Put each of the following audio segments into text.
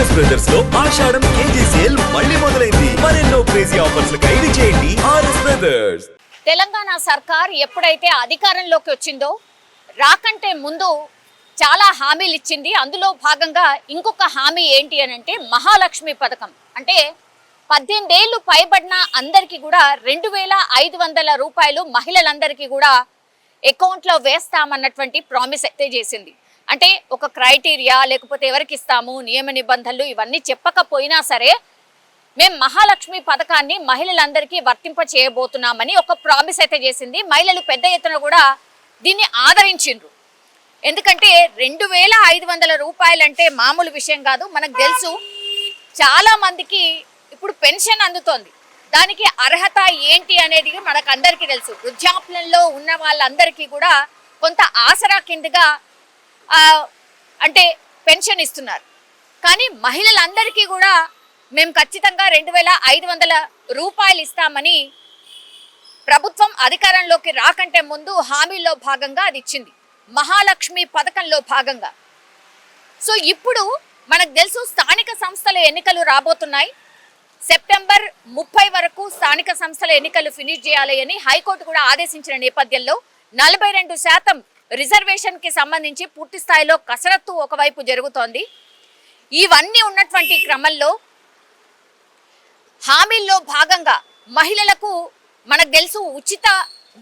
RS brothers లో ఆషాఢం KG sale మళ్ళీ మొదలైంది. మరెన్నో క్రేజీ ఆఫర్స్ ఖైదీ చేయండి ఆర్ఎస్ బ్రదర్స్. తెలంగాణ సర్కార్ ఎప్పుడైతే అధికారంలోకి వచ్చిందో రాకంటే ముందు చాలా హామీలు ఇచ్చింది. అందులో భాగంగా ఇంకొక హామీ ఏంటి అని అంటే మహాలక్ష్మి పథకం. అంటే 18 ఏళ్ళు పైబడిన అందరికీ కూడా 2500 రూపాయలు మహిళలందరికీ కూడా అకౌంట్లో వేస్తామన్నటువంటి ప్రామిస్ అయితే చేసింది. అంటే ఒక క్రైటీరియా లేకపోతే ఎవరికి ఇస్తాము, నియమ నిబంధనలు ఇవన్నీ చెప్పకపోయినా సరే మేము మహాలక్ష్మి పథకాన్ని మహిళలందరికీ వర్తింప చేయబోతున్నామని ఒక ప్రామిస్ అయితే చేసింది. మహిళలు పెద్ద ఎత్తున కూడా దీన్ని ఆదరించిండ్రు. ఎందుకంటే 2500 రూపాయలు అంటే మామూలు విషయం కాదు. మనకు తెలుసు చాలా మందికి ఇప్పుడు పెన్షన్ అందుతోంది. దానికి అర్హత ఏంటి అనేది మనకు అందరికీ తెలుసు. వృద్ధాప్యంలో ఉన్న వాళ్ళందరికీ కూడా కొంత ఆసరా కిందగా అంటే పెన్షన్ ఇస్తున్నారు. కానీ మహిళలందరికీ కూడా మేము ఖచ్చితంగా 2500 రూపాయలు ఇస్తామని ప్రభుత్వం అధికారంలోకి రాకంటే ముందు హామీలో భాగంగా అది ఇచ్చింది, మహాలక్ష్మి పథకంలో భాగంగా. సో ఇప్పుడు మనకు తెలుసు స్థానిక సంస్థల ఎన్నికలు రాబోతున్నాయి. సెప్టెంబర్ 30 వరకు స్థానిక సంస్థల ఎన్నికలు ఫినిష్ చేయాలి అని హైకోర్టు కూడా ఆదేశించిన నేపథ్యంలో 42% రిజర్వేషన్కి సంబంధించి పూర్తి స్థాయిలో కసరత్తు ఒకవైపు జరుగుతోంది. ఇవన్నీ ఉన్నటువంటి క్రమంలో హామీల్లో భాగంగా మహిళలకు మనకు తెలుసు ఉచిత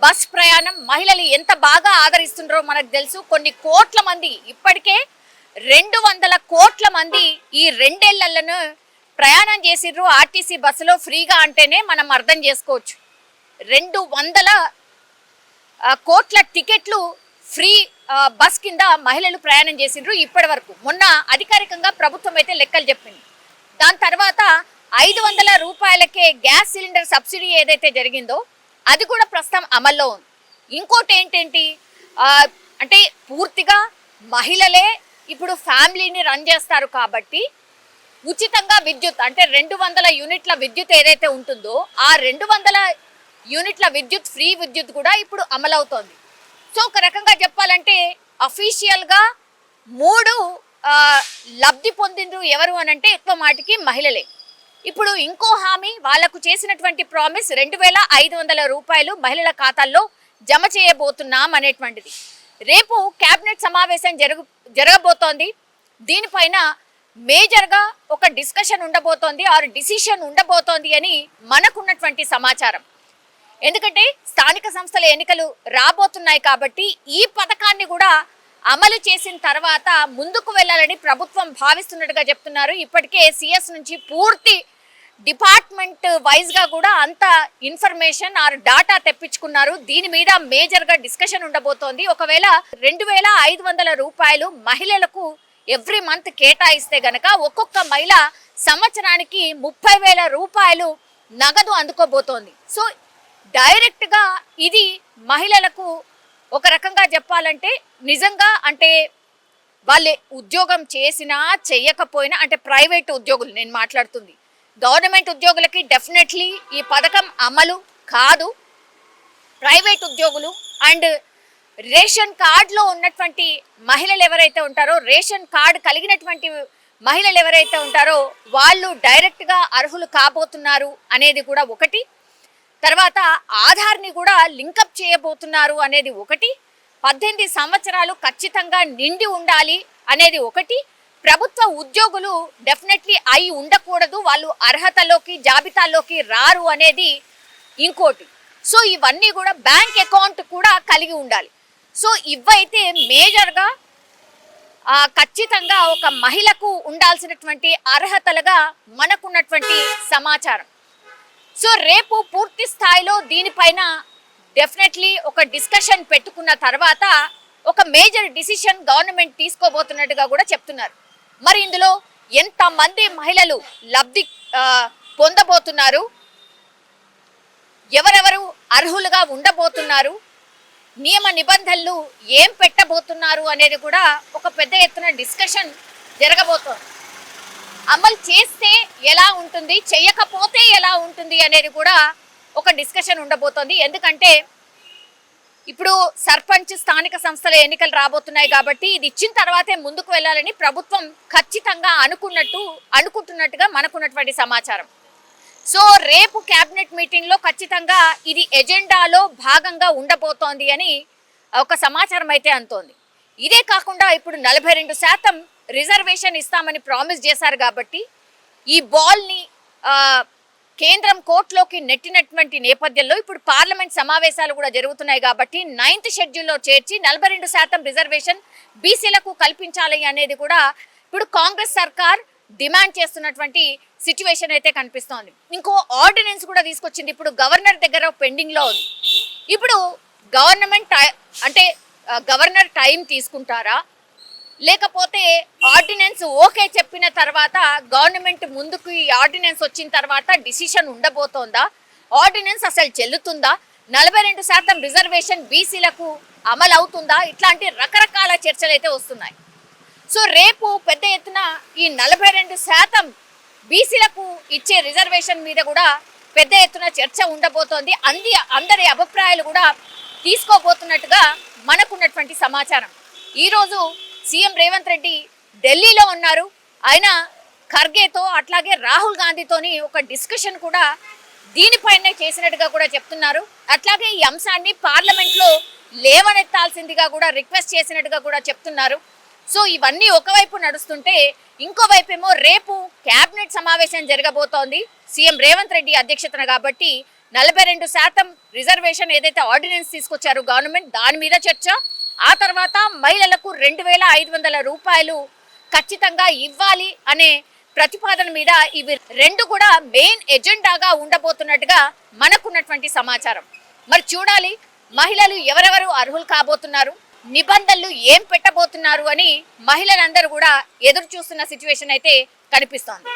బస్ ప్రయాణం మహిళలు ఎంత బాగా ఆదరిస్తుండ్రో మనకు తెలుసు. కొన్ని కోట్ల మంది ఇప్పటికే 200 కోట్ల మంది ఈ 2 ఏళ్లలో ప్రయాణం చేసిర్రు ఆర్టీసీ బస్సులో ఫ్రీగా. అంటేనే మనం అర్థం చేసుకోవచ్చు 200 కోట్ల టికెట్లు ఫ్రీ బస్ కింద మహిళలు ప్రయాణం చేసిండ్రు ఇప్పటి వరకు. మొన్న అధికారికంగా ప్రభుత్వం అయితే లెక్కలు చెప్పింది. దాని తర్వాత 500 రూపాయలకే గ్యాస్ సిలిండర్ సబ్సిడీ ఏదైతే జరిగిందో అది కూడా ప్రస్తుతం అమల్లో ఉంది. ఇంకోటి ఏంటేంటి అంటే పూర్తిగా మహిళలే ఇప్పుడు ఫ్యామిలీని రన్ చేస్తారు కాబట్టి ఉచితంగా విద్యుత్ అంటే 200 యూనిట్ల విద్యుత్ ఏదైతే ఉంటుందో ఆ 200 యూనిట్ల విద్యుత్ ఫ్రీ విద్యుత్ కూడా ఇప్పుడు అమలవుతోంది. సో ఒక రకంగా చెప్పాలంటే అఫీషియల్గా 3 లబ్ధి పొందిండ్రు ఎవరు అనంటే ఎక్కువ మాటికి మహిళలే. ఇప్పుడు ఇంకో హామీ వాళ్లకు చేసినటువంటి ప్రామిస్ 2500 రూపాయలు మహిళల ఖాతాల్లో జమ చేయబోతున్నాం అనేటువంటిది. రేపు కేబినెట్ సమావేశం జరగబోతోంది. దీనిపైన మేజర్గా ఒక డిస్కషన్ ఉండబోతోంది, ఆర్ డిసిషన్ ఉండబోతోంది అని మనకున్నటువంటి సమాచారం. ఎందుకంటే స్థానిక సంస్థల ఎన్నికలు రాబోతున్నాయి కాబట్టి ఈ పథకాన్ని కూడా అమలు చేసిన తర్వాత ముందుకు వెళ్ళాలని ప్రభుత్వం భావిస్తున్నట్టుగా చెప్తున్నారు. ఇప్పటికే సిఎస్ నుంచి పూర్తి డిపార్ట్మెంట్ వైజ్గా కూడా అంత ఇన్ఫర్మేషన్ ఆర్ డాటా తెప్పించుకున్నారు. దీని మీద మేజర్గా డిస్కషన్ ఉండబోతోంది. ఒకవేళ 2500 రూపాయలు మహిళలకు ఎవ్రీ మంత్ కేటాయిస్తే గనక ఒక్కొక్క మహిళ సంవత్సరానికి 30,000 రూపాయలు నగదు అందుకోబోతోంది. సో డైరెక్ట్గా ఇది మహిళలకు ఒక రకంగా చెప్పాలంటే నిజంగా అంటే వాళ్ళే ఉద్యోగం చేసినా చేయకపోయినా అంటే ప్రైవేట్ ఉద్యోగులు నేను మాట్లాడుతుంది, గవర్నమెంట్ ఉద్యోగులకి డెఫినెట్లీ ఈ పథకం అమలు కాదు. ప్రైవేట్ ఉద్యోగులు అండ్ రేషన్ కార్డులో ఉన్నటువంటి మహిళలు ఎవరైతే ఉంటారో, రేషన్ కార్డు కలిగినటువంటి మహిళలు ఎవరైతే ఉంటారో వాళ్ళు డైరెక్ట్గా అర్హులు కాబోతున్నారు అనేది కూడా ఒకటి. తర్వాత ఆధార్ని కూడా లింకప్ చేయబోతున్నారు అనేది ఒకటి. 18 సంవత్సరాలు ఖచ్చితంగా నిండి ఉండాలి అనేది ఒకటి. ప్రభుత్వ ఉద్యోగులు డెఫినెట్లీ అయి ఉండకూడదు, వాళ్ళు అర్హతలోకి జాబితాలోకి రారు అనేది ఇంకోటి. సో ఇవన్నీ కూడా బ్యాంక్ అకౌంట్ కూడా కలిగి ఉండాలి. సో ఇవైతే మేజర్గా ఖచ్చితంగా ఒక మహిళకు ఉండాల్సినటువంటి అర్హతలుగా మనకున్నటువంటి సమాచారం. సో రేపు పూర్తి స్థాయిలో దీనిపైన డెఫినెట్లీ ఒక డిస్కషన్ పెట్టుకున్న తర్వాత ఒక మేజర్ డిసిషన్ గవర్నమెంట్ తీసుకోబోతున్నట్టుగా కూడా చెప్తున్నారు. మరి ఇందులో ఎంతమంది మహిళలు లబ్ధి పొందబోతున్నారు, ఎవరెవరు అర్హులుగా ఉండబోతున్నారు, నియమ నిబంధనలు ఏం పెట్టబోతున్నారు అనేది కూడా ఒక పెద్ద ఎత్తున డిస్కషన్ జరగబోతోంది. అమలు చేస్తే ఎలా ఉంటుంది, చేయకపోతే ఎలా ఉంటుంది అనేది కూడా ఒక డిస్కషన్ ఉండబోతోంది. ఎందుకంటే ఇప్పుడు సర్పంచ్ స్థానిక సంస్థల ఎన్నికలు రాబోతున్నాయి కాబట్టి ఇది ఇచ్చిన తర్వాతే ముందుకు వెళ్ళాలని ప్రభుత్వం ఖచ్చితంగా అనుకుంటున్నట్టుగా మనకున్నటువంటి సమాచారం. సో రేపు కేబినెట్ మీటింగ్లో ఖచ్చితంగా ఇది ఎజెండాలో భాగంగా ఉండబోతోంది అని ఒక సమాచారం అయితే అంతోంది. ఇదే కాకుండా ఇప్పుడు 42% రిజర్వేషన్ ఇస్తామని ప్రామిస్ చేశారు కాబట్టి ఈ బాల్ని కేంద్రం కోర్టులోకి నెట్టినటువంటి నేపథ్యంలో ఇప్పుడు పార్లమెంట్ సమావేశాలు కూడా జరుగుతున్నాయి కాబట్టి 9th షెడ్యూల్లో చేర్చి 42% రిజర్వేషన్ బీసీలకు కల్పించాలి అనేది కూడా ఇప్పుడు కాంగ్రెస్ సర్కార్ డిమాండ్ చేస్తున్నటువంటి సిచ్యువేషన్ అయితే కనిపిస్తోంది. ఇంకో ఆర్డినెన్స్ కూడా తీసుకొచ్చింది. ఇప్పుడు గవర్నర్ దగ్గర పెండింగ్లో ఉంది. ఇప్పుడు గవర్నర్ టైం తీసుకుంటారా, లేకపోతే ఆర్డినెన్స్ ఓకే చెప్పిన తర్వాత గవర్నమెంట్ ముందుకు ఈ ఆర్డినెన్స్ వచ్చిన తర్వాత డిసిషన్ ఉండబోతోందా, ఆర్డినెన్స్ అసలు చెల్లుతుందా, 42% రిజర్వేషన్ బీసీలకు అమలు అవుతుందా, ఇట్లాంటి రకరకాల చర్చలు అయితే వస్తున్నాయి. సో రేపు పెద్ద ఎత్తున ఈ 42% బీసీలకు ఇచ్చే రిజర్వేషన్ మీద కూడా పెద్ద ఎత్తున చర్చ ఉండబోతోంది. అందరి అభిప్రాయాలు కూడా తీసుకోబోతున్నట్టుగా మనకున్నటువంటి సమాచారం. ఈరోజు సీఎం రేవంత్ రెడ్డి ఢిల్లీలో ఉన్నారు. ఆయన ఖర్గేతో అట్లాగే రాహుల్ గాంధీతోని ఒక డిస్కషన్ కూడా దీనిపైనే చేసినట్టుగా కూడా చెప్తున్నారు. అట్లాగే ఈ అంశాన్ని పార్లమెంట్లో లేవనెత్తాల్సిందిగా కూడా రిక్వెస్ట్ చేసినట్టుగా కూడా చెప్తున్నారు. సో ఇవన్నీ ఒకవైపు నడుస్తుంటే ఇంకోవైపు ఏమో రేపు కేబినెట్ సమావేశం జరగబోతోంది సీఎం రేవంత్ రెడ్డి అధ్యక్షతన. కాబట్టి 42% రిజర్వేషన్ ఏదైతే ఆర్డినెన్స్ తీసుకొచ్చారో గవర్నమెంట్, దాని మీద చర్చ. ఆ తర్వాత మహిళలకు 2500 రూపాయలు ఖచ్చితంగా ఇవ్వాలి అనే ప్రతిపాదన మీద ఇవి రెండు కూడా మెయిన్ ఎజెండాగా ఉండబోతున్నట్టుగా మనకున్నటువంటి సమాచారం. మరి చూడాలి మహిళలు ఎవరెవరు అర్హులు కాబోతున్నారు, నిబంధనలు ఏం పెట్టబోతున్నారు అని మహిళలందరూ కూడా ఎదురు చూస్తున్న సిచ్యువేషన్ అయితే కనిపిస్తోంది.